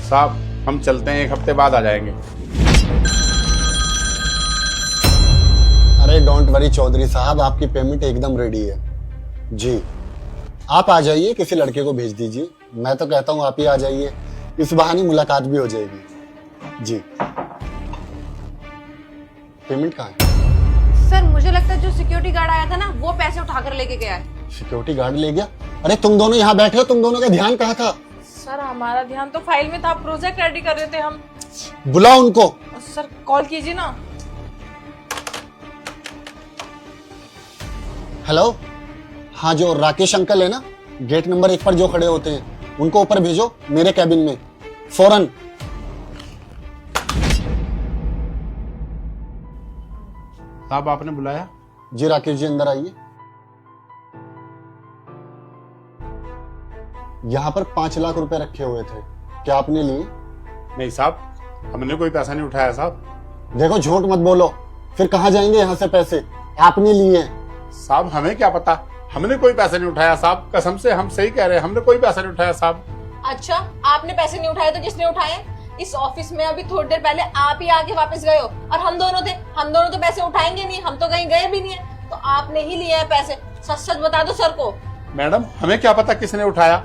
साहब हम चलते हैं, 1 हफ्ते बाद आ जाएंगे। अरे डोंट वरी चौधरी साहब, आपकी पेमेंट एकदम रेडी है जी। आप आ जाइए, किसी लड़के को भेज दीजिए। मैं तो कहता हूँ आप ही आ जाइए, इस बहाने मुलाकात भी हो जाएगी जी। पेमेंट कहाँ है? सर मुझे लगता है जो सिक्योरिटी गार्ड आया था ना वो पैसे उठाकर लेके गया है। सिक्योरिटी गार्ड ले गया? अरे तुम दोनों यहाँ बैठे हो, तुम दोनों का ध्यान कहाँ था? सर हमारा ध्यान तो फाइल में था, प्रोजेक्ट रेडी कर रहे थे हम। बुलाओ उनको। सर कॉल कीजिए ना। हेलो, हाँ जो राकेश अंकल है ना, गेट नंबर 1 पर जो खड़े होते हैं, उनको ऊपर भेजो मेरे कैबिन में फौरन। साहब आपने बुलाया? जी राकेश जी अंदर आइए। यहाँ पर 5 लाख रुपए रखे हुए थे, क्या आपने लिए? नहीं साहब, हमने कोई पैसा नहीं उठाया साहब। देखो झूठ मत बोलो, फिर कहाँ जाएंगे यहाँ से पैसे? आपने लिए हैं। साहब हमें क्या पता, हमने कोई पैसा नहीं उठाया साहब, कसम से हम सही कह रहे हैं, हमने कोई पैसा नहीं उठाया साहब। अच्छा आपने पैसे नहीं उठाए तो किसने उठाए? इस ऑफिस में अभी थोड़ी देर पहले आप ही आके वापस गए हो, और हम दोनों थे, हम दोनों तो पैसे उठाएंगे नहीं, हम तो कहीं गए भी नहीं है, तो आपने ही लिए हैं पैसे। सच सच बता दो सर को। मैडम हमें क्या पता किसने उठाया,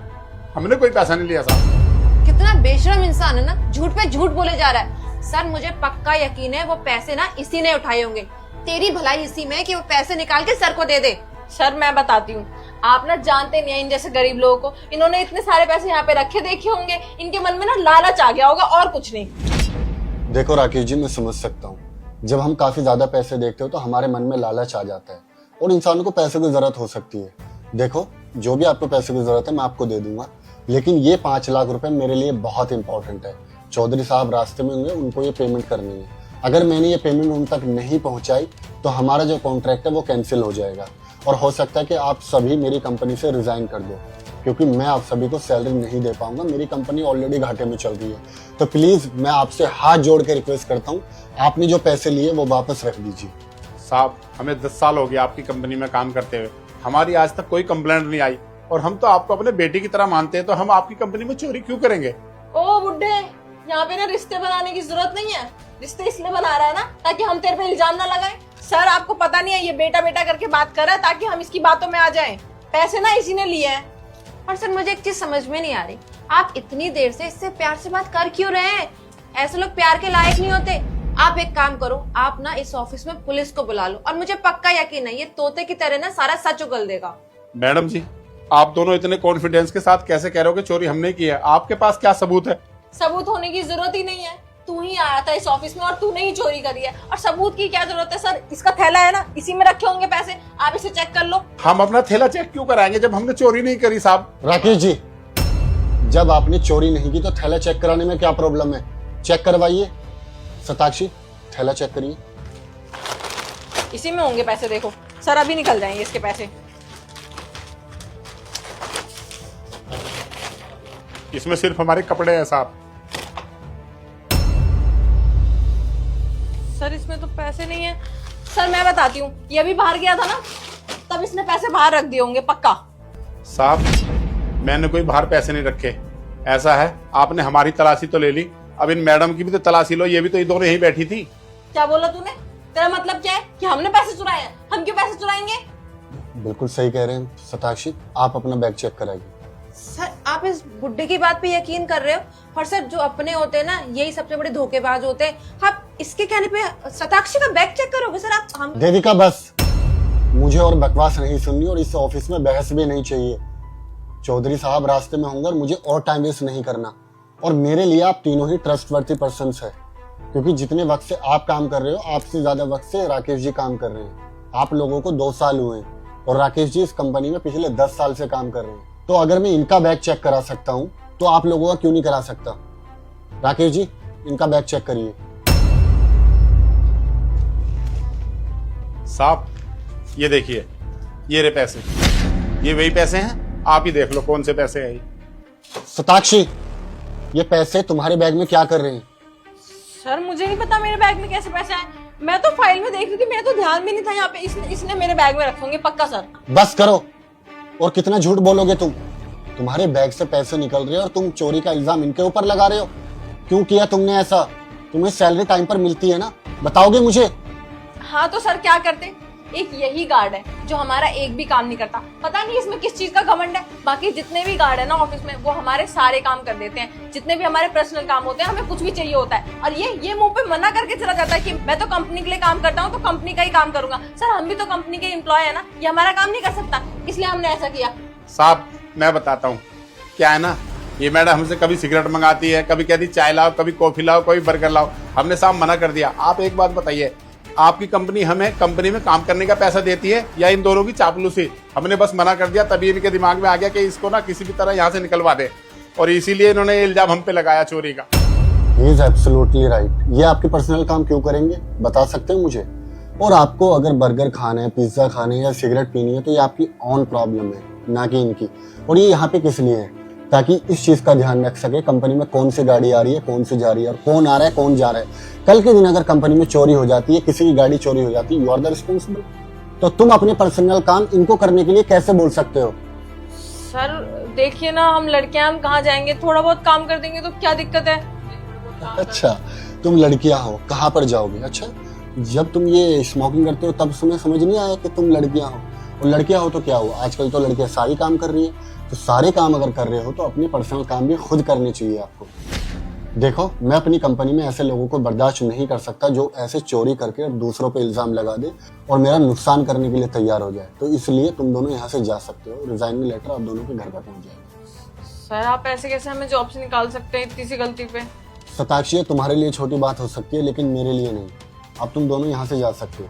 हमने कोई पैसा नहीं लिया साहब। कितना बेशरम इंसान है ना, झूठ पे झूठ बोले जा रहा है। सर मुझे पक्का यकीन है वो पैसे ना इसी ने उठाए होंगे। तेरी भलाई इसी में है कि वो पैसे निकाल के सर को दे दे। सर मैं बताती हूँ, आप ना जानते नहीं है इन जैसे गरीब लोगों को। इन्होंने इतने सारे पैसे यहाँ पे रखे देखे होंगे, इनके मन में ना लालच आ गया होगा और कुछ नहीं। देखो राकेश जी, मैं समझ सकता हूँ, जब हम काफी ज्यादा पैसे देखते हो तो हमारे मन में लालच आ जाता है और इंसानों को पैसे की जरूरत हो सकती है। देखो जो भी आपको पैसे की जरूरत है मैं आपको दे दूंगा, लेकिन ये 5 लाख रुपए मेरे लिए बहुत इंपॉर्टेंट है। चौधरी साहब रास्ते में होंगे, उनको ये पेमेंट करनी है। अगर मैंने ये पेमेंट उन तक नहीं पहुंचाई तो हमारा जो कॉन्ट्रैक्ट है वो कैंसिल हो जाएगा, और हो सकता है कि आप सभी मेरी कंपनी से रिजाइन कर दो, क्योंकि मैं आप सभी को सैलरी नहीं दे पाऊंगा। मेरी कंपनी ऑलरेडी घाटे में चल रही है। तो प्लीज मैं आपसे हाथ जोड़ के रिक्वेस्ट करता हूँ, आपने जो पैसे लिए वो वापस रख दीजिए। साहब हमें 10 साल हो गए आपकी कंपनी में काम करते हुए, हमारी आज तक कोई कंप्लेंट नहीं आई, और हम तो आपको अपने बेटे की तरह मानते हैं, तो हम आपकी कंपनी में चोरी क्यों करेंगे? ओ बुड्ढे, यहाँ पे ना रिश्ते बनाने की जरूरत नहीं है। रिश्ते इसलिए बना रहा है ना ताकि हम तेरे पे इल्जाम ना लगाएं। सर आपको पता नहीं है, ये बेटा बेटा करके बात कर रहा है ताकि हम इसकी बातों में आ जाएं। पैसे ना इसी ने लिए हैं। और सर मुझे एक चीज समझ में नहीं आ रही, आप इतनी देर से इससे प्यार से बात कर क्यों रहे हैं? ऐसे लोग प्यार के लायक नहीं होते। आप एक काम करो, आप ना इस ऑफिस में पुलिस को बुला लो, और मुझे पक्का यकीन है ये तोते की तरह ना सारा सच उगल देगा। मैडम जी आप दोनों इतने कॉन्फिडेंस के साथ कैसे कह रहे हो कि चोरी हमने की है? आपके पास क्या सबूत है? सबूत होने की जरूरत ही नहीं है, तू ही आया था इस ऑफिस में और तूने ही चोरी करी है, और सबूत की क्या जरूरत है? सर इसका थैला है ना, इसी में रखे होंगे पैसे, आप इसे चेक कर लो। हम अपना थैला चेक क्यों कराएंगे जब हमने चोरी नहीं करी साहब? राकेश जी, जब आपने चोरी नहीं की तो थैला चेक कराने में क्या प्रॉब्लम है? चेक करवाइए। सताक्षी थैला चेक करिए। इसी में होंगे पैसे, देखो सर अभी निकल जाएंगे इसके पैसे। इसमें सिर्फ हमारे कपड़े हैं साहब। सर इसमें तो पैसे नहीं है। सर मैं बताती हूँ, ये अभी बाहर गया था ना, तब इसने पैसे बाहर रख दिए होंगे पक्का। साहब मैंने कोई बाहर पैसे नहीं रखे। ऐसा है आपने हमारी तलाशी तो ले ली, अब इन मैडम की भी तो तलाशी लो, ये भी तो ये दोनों यहीं बैठी थी। क्या बोला तूने? तेरा मतलब क्या है कि हमने पैसे चुराए हैं? हम क्यों पैसे चुराएंगे? बिल्कुल सही कह रहे हैं सताक्षी, आप अपना बैग चेक कराइए। सर आप इस बुड्ढे की बात पे यकीन कर रहे हो? और सर जो अपने होते हैं ना यही सबसे बड़े धोखेबाज होते हैं। आप इसके कहने पे सताक्षी का बैग चेक करोगे? सर आप हम देविका बस, मुझे और बकवास नहीं सुननी, और इस ऑफिस में बहस भी नहीं चाहिए। चौधरी साहब रास्ते में होंगे और मुझे और टाइम वेस्ट नहीं करना। और मेरे लिए आप तीनों ही ट्रस्टवर्थी पर्सन्स है, क्योंकि जितने वक्त से आप काम कर रहे हो आपसे ज्यादा वक्त से राकेश जी काम कर रहे हैं। आप लोगों को 2 साल हुए हैं और राकेश जी इस कंपनी में पिछले 10 साल से काम कर रहे हैं। तो अगर मैं इनका बैग चेक करा सकता हूँ तो आप लोगों का क्यों नहीं करा सकता? राकेश जी इनका बैग चेक करिए। साहब ये देखिए, ये रहे पैसे, ये वही पैसे हैं, आप ही देख लो कौन से पैसे हैं। सताक्षी ये पैसे तुम्हारे बैग में क्या कर रहे हैं? सर मुझे नहीं पता मेरे बैग में कैसे पैसे आए, मैं तो फाइल में देख रही थी, मेरा तो ध्यान भी नहीं था यहाँ पे। इसने मेरे बैग में रखे होंगे पक्का। सर बस करो, और कितना झूठ बोलोगे तुम? तुम्हारे बैग से पैसे निकल रहे हैं और तुम चोरी का इल्जाम इनके ऊपर लगा रहे हो। क्यों किया तुमने ऐसा? तुम्हें सैलरी टाइम पर मिलती है ना, बताओगे मुझे? हाँ तो सर क्या करते, एक यही गार्ड है जो हमारा एक भी काम नहीं करता। पता नहीं इसमें किस चीज का घमंड है। बाकी जितने भी गार्ड है ना ऑफिस में, वो हमारे सारे काम कर देते हैं। जितने भी हमारे पर्सनल काम होते हैं, हमें कुछ भी चाहिए होता है और ये मुंह पे मना करके चला जाता है कि मैं तो कंपनी के लिए काम करता हूँ, तो कंपनी का ही काम करूंगा। सर हम भी तो कंपनी के एम्प्लॉय है ना, ये हमारा काम नहीं कर सकता, इसलिए हमने ऐसा किया। साहब मैं बताता हूँ क्या है ना, ये मैडम हमसे कभी सिगरेट मंगाती है, कभी कहती चाय लाओ, कभी कॉफी लाओ, कभी बर्गर लाओ। हमने साहब मना कर दिया। आप एक बात बताइए, आपकी कंपनी हमें कंपनी में काम करने का पैसा देती है या इन दोनों की चापलूसी? हमने बस मना कर दिया, तभी इनके दिमाग में आ गया कि इसको ना किसी भी तरह यहाँ से निकलवा दे, और इसीलिए इन्होंने ये इल्जाम हम पे लगाया चोरी का। He is absolutely right. ये आपके पर्सनल काम क्यों करेंगे, बता सकते हैं मुझे? और आपको अगर बर्गर खाना है, पिज्जा खाना है या सिगरेट पीनी है, तो ये आपकी ऑन प्रॉब्लम है, ना कि इनकी। और ये यहाँ पे किस लिए है? ताकि इस चीज का ध्यान रख सके कंपनी में कौन सी गाड़ी आ रही है, कौन सी जा रही है, और कौन आ रहा है, कौन जा रहा है। कल के दिन अगर कंपनी में चोरी हो जाती है, किसी की गाड़ी चोरी हो जाती है, यू आर द रिस्पॉन्सिबल। तो तुम अपने पर्सनल काम इनको करने के लिए कैसे बोल सकते हो? सर देखिए ना, हम लड़कियां, हम कहाँ जाएंगे, थोड़ा बहुत काम कर देंगे तो क्या दिक्कत है। अच्छा, तुम लड़कियां हो, कहाँ पर जाओगे? अच्छा, जब तुम ये स्मोकिंग करते हो तब तुम्हें समझ नहीं आया कि तुम लड़कियां हो? और लड़कियां हो तो क्या हुआ, आजकल तो लड़कियां सारी काम कर रही है। तो सारे काम अगर कर रहे हो तो अपने पर्सनल काम भी खुद करने चाहिए आपको। देखो, मैं अपनी कंपनी में ऐसे लोगों को बर्दाश्त नहीं कर सकता जो ऐसे चोरी करके दूसरों पे इल्जाम लगा दे और मेरा नुकसान करने के लिए तैयार हो जाए। तो इसलिए तुम दोनों यहाँ से जा सकते हो, रिजाइनिंग लेटर आप दोनों के घर पर पहुंच जाएगा। सर आप ऐसे कैसे हमें जॉब से निकाल सकते हैं इतनी सी गलती पे? सताक्षी, तुम्हारे लिए छोटी बात हो सकती है लेकिन मेरे लिए नहीं। अब तुम दोनों यहाँ से जा सकते हो।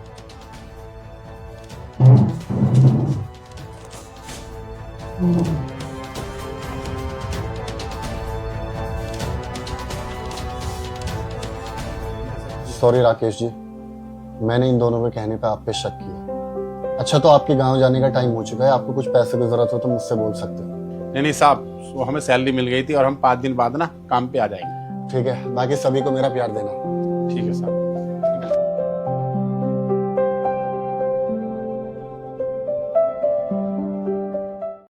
सॉरी राकेश जी, मैंने इन दोनों के कहने पे आप पे शक किया। अच्छा, तो आपके गांव जाने का टाइम हो चुका है, आपको कुछ पैसे की जरूरत हो तो मुझसे बोल सकते हो। नहीं साहब, वो हमें सैलरी मिल गई थी और हम 5 दिन बाद ना काम पे आ जाएंगे। ठीक है, बाकी सभी को मेरा प्यार देना। ठीक है साहब।